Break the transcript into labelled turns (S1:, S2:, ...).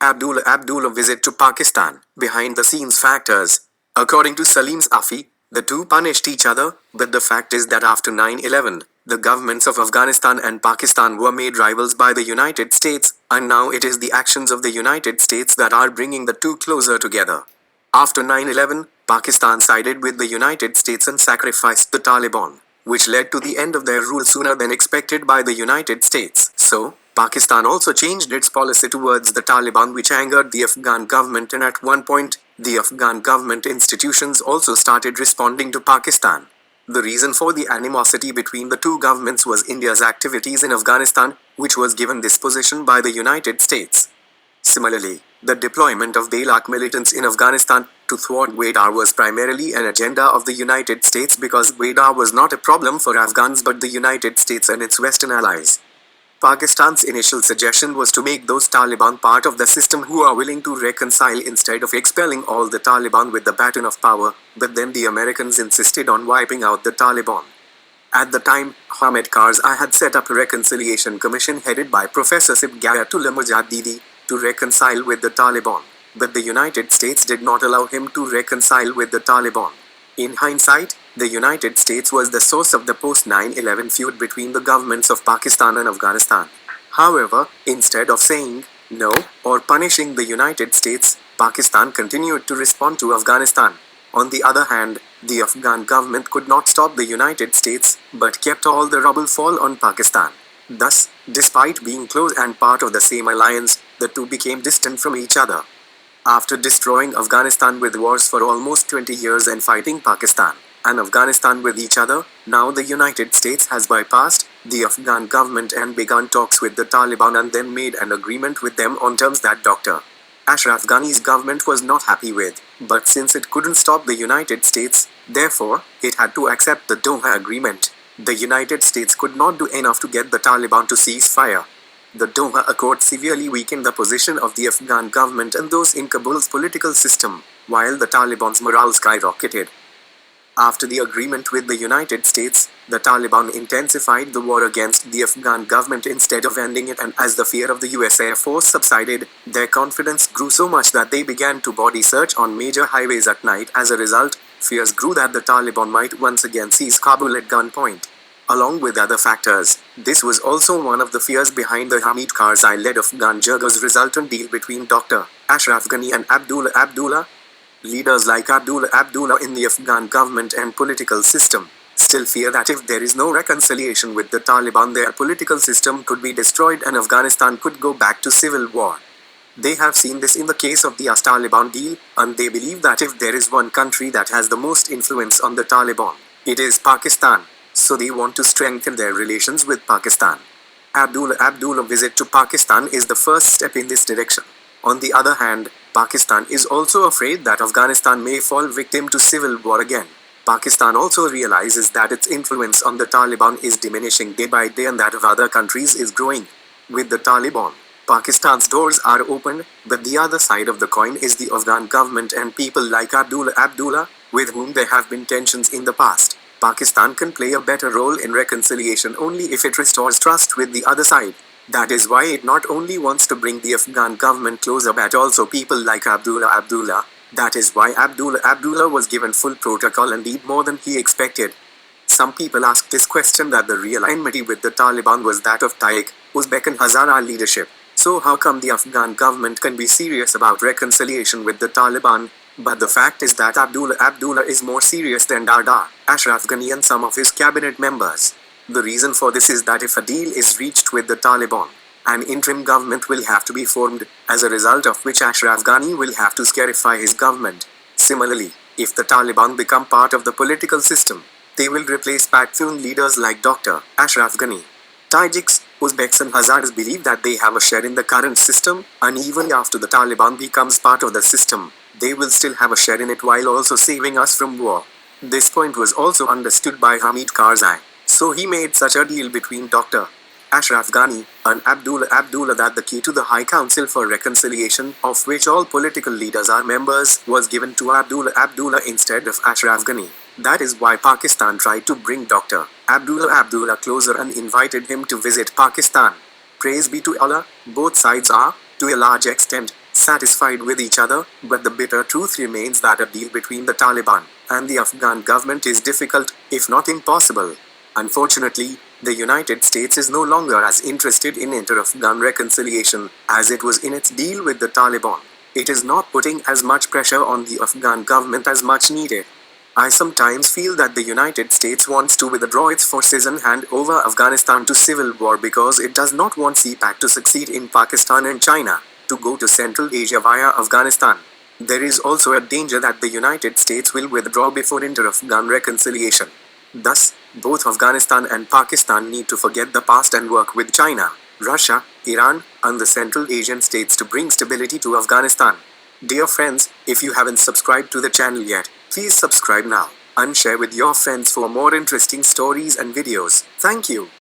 S1: Abdullah Abdullah visit to Pakistan, behind the scenes factors. According to Salim Safi, the two punished each other, but the fact is that after 9/11, the governments of Afghanistan and Pakistan were made rivals by the United States, and now it is the actions of the United States that are bringing the two closer together. After 9/11, Pakistan sided with the United States and sacrificed the Taliban, which led to the end of their rule sooner than expected by the United States. So, Pakistan also changed its policy towards the Taliban, which angered the Afghan government, and at one point, the Afghan government institutions also started responding to Pakistan. The reason for the animosity between the two governments was India's activities in Afghanistan, which was given this position by the United States. Similarly, the deployment of Bailout militants in Afghanistan to thwart Qaeda was primarily an agenda of the United States, because Qaeda was not a problem for Afghans but the United States and its Western allies. Pakistan's initial suggestion was to make those Taliban part of the system who are willing to reconcile instead of expelling all the Taliban with the baton of power, but then the Americans insisted on wiping out the Taliban. At the time, Hamid Karzai had set up a reconciliation commission headed by Professor Sibgayatullah Mujaddidi to reconcile with the Taliban, but the United States did not allow him to reconcile with the Taliban. In hindsight, the United States was the source of the post-9/11 feud between the governments of Pakistan and Afghanistan. However, instead of saying no or punishing the United States, Pakistan continued to respond to Afghanistan. On the other hand, the Afghan government could not stop the United States, but kept all the rubble fall on Pakistan. Thus, despite being close and part of the same alliance, the two became distant from each other. After destroying Afghanistan with wars for almost 20 years and fighting Pakistan and Afghanistan with each other, now the United States has bypassed the Afghan government and begun talks with the Taliban, and then made an agreement with them on terms that Dr. Ashraf Ghani's government was not happy with. But since it couldn't stop the United States, therefore, it had to accept the Doha Agreement. The United States could not do enough to get the Taliban to cease fire. The Doha Accord severely weakened the position of the Afghan government and those in Kabul's political system, while the Taliban's morale skyrocketed. After the agreement with the United States, the Taliban intensified the war against the Afghan government instead of ending it, and as the fear of the US Air Force subsided, their confidence grew so much that they began to body search on major highways at night. As a result, fears grew that the Taliban might once again seize Kabul at gunpoint. Along with other factors, this was also one of the fears behind the Hamid Karzai-led Afghan Jirga's resultant deal between Dr. Ashraf Ghani and Abdullah Abdullah. Leaders like Abdullah Abdullah in the Afghan government and political system still fear that if there is no reconciliation with the Taliban, their political system could be destroyed and Afghanistan could go back to civil war. They have seen this in the case of the US-Taliban deal, and they believe that if there is one country that has the most influence on the Taliban, it is Pakistan. So they want to strengthen their relations with Pakistan. Abdullah Abdullah visit to Pakistan is the first step in this direction. On the other hand, Pakistan is also afraid that Afghanistan may fall victim to civil war again. Pakistan also realizes that its influence on the Taliban is diminishing day by day and that of other countries is growing. With the Taliban, Pakistan's doors are open, but the other side of the coin is the Afghan government and people like Abdullah Abdullah, with whom there have been tensions in the past. Pakistan can play a better role in reconciliation only if it restores trust with the other side. That is why it not only wants to bring the Afghan government closer but also people like Abdullah Abdullah. That is why Abdullah Abdullah was given full protocol and did more than he expected. Some people ask this question that the real enmity with the Taliban was that of Tariq, Uzbek and Hazara leadership. So how come the Afghan government can be serious about reconciliation with the Taliban? But the fact is that Abdullah Abdullah is more serious than Dr. Ashraf Ghani and some of his cabinet members. The reason for this is that if a deal is reached with the Taliban, an interim government will have to be formed, as a result of which Ashraf Ghani will have to scarify his government. Similarly, if the Taliban become part of the political system, they will replace Pashtun leaders like Dr. Ashraf Ghani. Tajiks, Uzbeks and Hazaras believe that they have a share in the current system, and even after the Taliban becomes part of the system, they will still have a share in it while also saving us from war. This point was also understood by Hamid Karzai. So he made such a deal between Dr. Ashraf Ghani and Abdullah Abdullah that the key to the High Council for Reconciliation, of which all political leaders are members, was given to Abdullah Abdullah instead of Ashraf Ghani. That is why Pakistan tried to bring Dr. Abdullah Abdullah closer and invited him to visit Pakistan. Praise be to Allah, both sides are, to a large extent, satisfied with each other, but the bitter truth remains that a deal between the Taliban and the Afghan government is difficult, if not impossible. Unfortunately, the United States is no longer as interested in inter-Afghan reconciliation as it was in its deal with the Taliban. It is not putting as much pressure on the Afghan government as much needed. I sometimes feel that the United States wants to withdraw its forces and hand over Afghanistan to civil war because it does not want CPAC to succeed in Pakistan and China, to go to Central Asia via Afghanistan. There is also a danger that the United States will withdraw before inter-Afghan reconciliation. Thus, both Afghanistan and Pakistan need to forget the past and work with China, Russia, Iran, and the Central Asian states to bring stability to Afghanistan. Dear friends, if you haven't subscribed to the channel yet, please subscribe now and share with your friends for more interesting stories and videos. Thank you.